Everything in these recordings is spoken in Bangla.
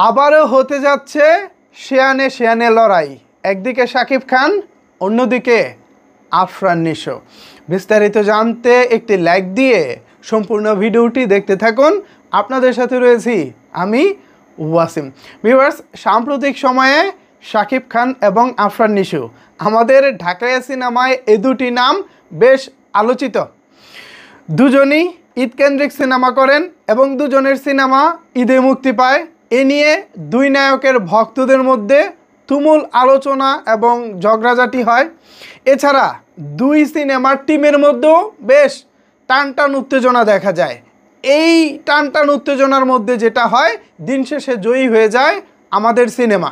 আবারও হতে যাচ্ছে শেয়ানে শেয়ানে লড়াই। একদিকে শাকিব খান, অন্যদিকে আফরান নিশো। বিস্তারিত জানতে একটি লাইক দিয়ে সম্পূর্ণ ভিডিওটি দেখতে থাকুন। আপনাদের সাথে রয়েছি আমি ওয়াসিম। ভিউয়ার্স, সাম্প্রতিক সময়ে শাকিব খান এবং আফরান নিশো, আমাদের ঢাকাইয়া সিনেমায় এই দুটি নাম বেশ আলোচিত। দুজনই ঈদকেন্দ্রিক সিনেমা করেন এবং দুজনের সিনেমা ঈদে মুক্তি পায়। এ নিয়ে দুই নায়কের ভক্তদের মধ্যে তুমুল আলোচনা এবং ঝগড়াঝাটি হয়। এছাড়া দুই সিনেমার টিমের মধ্যেও বেশ টানটান উত্তেজনা দেখা যায়। এই টানটান উত্তেজনার মধ্যে যেটা হয়, দিন শেষে জয়ী হয়ে যায় আমাদের সিনেমা।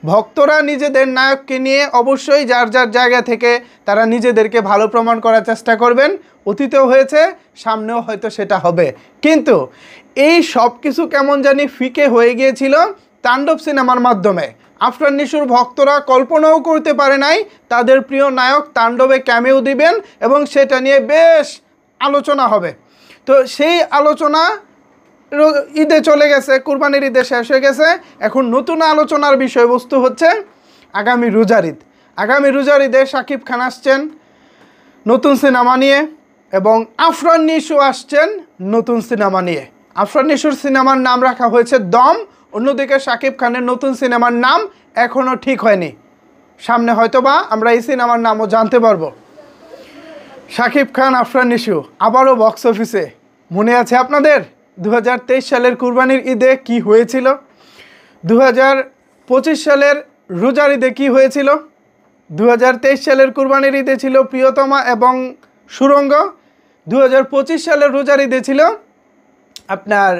ভক্তরা নিজেদের নায়ককে নিয়ে অবশ্যই যার যার জায়গা থেকে তারা নিজেদেরকে ভালো প্রমাণ করার চেষ্টা করবেন। অতীতেও হয়েছে, সামনেও হয়তো সেটা হবে। কিন্তু এই সব কিছু কেমন জানি ফিকে হয়ে গিয়েছিল তাণ্ডব সিনেমার মাধ্যমে। আফরান নিশোর ভক্তরা কল্পনাও করতে পারে নাই তাদের প্রিয় নায়ক তাণ্ডবে ক্যামেও দিবেন এবং সেটা নিয়ে বেশ আলোচনা হবে। তো সেই আলোচনা ঈদে চলে গেছে, কুরবানির ঈদে শেষ হয়ে গেছে। এখন নতুন আলোচনার বিষয়বস্তু হচ্ছে আগামী রোজার ঈদ। আগামী রোজার ঈদে শাকিব খান আসছেন নতুন সিনেমা নিয়ে এবং আফরান নিশো আসছেন নতুন সিনেমা নিয়ে। আফরান নিশোর সিনেমার নাম রাখা হয়েছে দম। অন্যদিকে শাকিব খানের নতুন সিনেমার নাম এখনও ঠিক হয়নি। সামনে হয়তোবা আমরা এই সিনেমার নামও জানতে পারবো। শাকিব খান, আফরান নিশো আবারও বক্স অফিসে। মনে আছে আপনাদের 2023 সালের কুরবানির ঈদে কি হয়েছিল? 2025 সালের রোজার ঈদে কি হয়েছিল? 2023 সালের কুরবানির ঈদে ছিল প্রিয়তমা এবং সুরঙ্গ। 2025 সালের রোজার ঈদে ছিল আপনার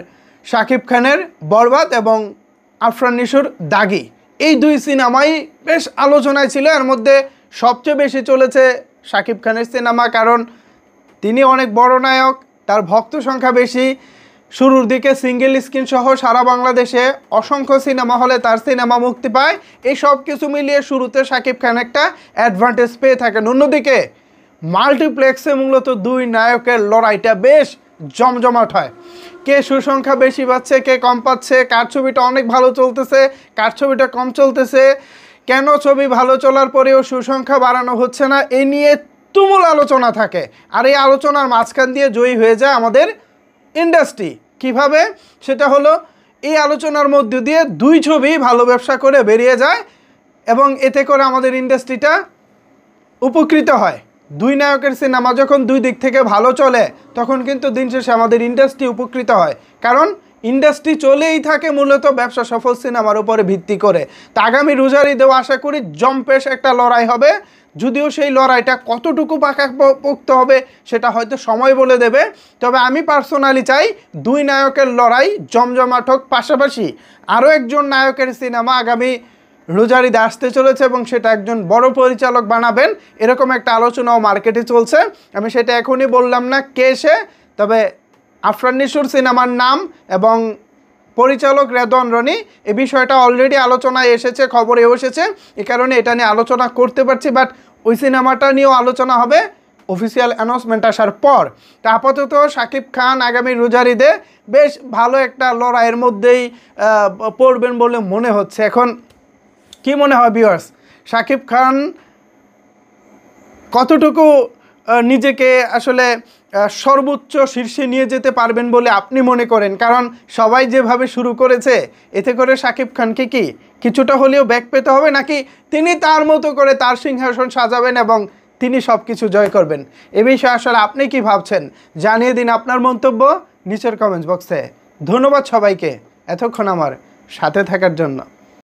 শাকিব খানের বরবাদ এবং আফরান নিশোর দাগি। এই দুই সিনেমাই বেশ আলোচনায় ছিল। এর মধ্যে সবচেয়ে বেশি চলেছে শাকিব খানের সিনেমা, কারণ তিনি অনেক বড় নায়ক, তার ভক্ত সংখ্যা বেশি। শুরুর দিকে সিঙ্গেল স্ক্রিন সহ সারা বাংলাদেশে অসংখ্য সিনেমা হলে তার সিনেমা মুক্তি পায়। এই সব কিছু মিলিয়ে শুরুতে শাকিব খান একটা অ্যাডভান্টেজ পেয়ে থাকেন। অন্যদিকে মাল্টিপ্লেক্সে মূলত দুই নায়কের লড়াইটা বেশ জমজমাট হয়। কে সুসংখ্যা বেশি পাচ্ছে, কে কম পাচ্ছে, কার ছবিটা অনেক ভালো চলতেছে, কার ছবিটা কম চলতেছে, কেন ছবি ভালো চলার পরেও সুসংখ্যা বাড়ানো হচ্ছে না, এই নিয়ে তুমুল আলোচনা থাকে। আর এই আলোচনার মাঝখান দিয়ে জয়ী হয়ে যায় আমাদের ইন্ডাস্ট্রি। কিভাবে? সেটা হলো এই আলোচনার মধ্য দিয়ে দুই ছবি ভালো ব্যবসা করে বেরিয়ে যায় এবং এতে করে আমাদের ইন্ডাস্ট্রিটা উপকৃত হয়। দুই নায়কের সিনেমা যখন দুই দিক থেকে ভালো চলে তখন কিন্তু দিন শেষে আমাদের ইন্ডাস্ট্রি উপকৃত হয়, কারণ ইন্ডাস্ট্রি চলেই থাকে মূলত ব্যবসা সফল সিনেমার উপরে ভিত্তি করে। তা আগামী রোজার ঈদেও আশা করি জম্পেশ একটা লড়াই হবে। যদিও সেই লড়াইটা কতটুকু পাকাপোক্ত হবে সেটা হয়তো সময় বলে দেবে, তবে আমি পার্সোনালি চাই দুই নায়কের লড়াই জমজমাট হোক। পাশাপাশি আরও একজন নায়কের সিনেমা আগামী রোজার ঈদে আসতে চলেছে এবং সেটা একজন বড় পরিচালক বানাবেন, এরকম একটা আলোচনাও মার্কেটে চলছে। আমি সেটা এখনই বললাম না কে সে, তবে আফরান নিশোর সিনেমার নাম এবং পরিচালক রেদওয়ান রনি, এই বিষয়টা অলরেডি আলোচনায় এসেছে, খবরেও এসেছে। এ কারণে এটা নিয়ে আলোচনা করতে পারছি, বাট ওই সিনেমাটা নিয়েও আলোচনা হবে অফিসিয়াল অ্যানাউন্সমেন্ট আসার পর। তা আপাতত শাকিব খান আগামী রোজার ঈদে বেশ ভালো একটা লড়াইয়ের মধ্যেই পড়বেন বলে মনে হচ্ছে। এখন কি মনে হয় ভিউয়ার্স, শাকিব খান কতটুকু নিজেকে আসলে সর্বোচ্চ শীর্ষে নিয়ে যেতে পারবেন বলে আপনি মনে করেন? কারণ সবাই যেভাবে শুরু করেছে এতে করে শাকিব খানকে কি কিছুটা হলেও ব্যাক পেতে হবে, নাকি তিনি তার মতো করে তার সিংহাসন সাজাবেন এবং তিনি সব কিছু জয় করবেন? এ বিষয়ে আসলে আপনি কি ভাবছেন জানিয়ে দিন আপনার মন্তব্য নিচের কমেন্টস বক্সে। ধন্যবাদ সবাইকে এতক্ষণ আমার সাথে থাকার জন্য।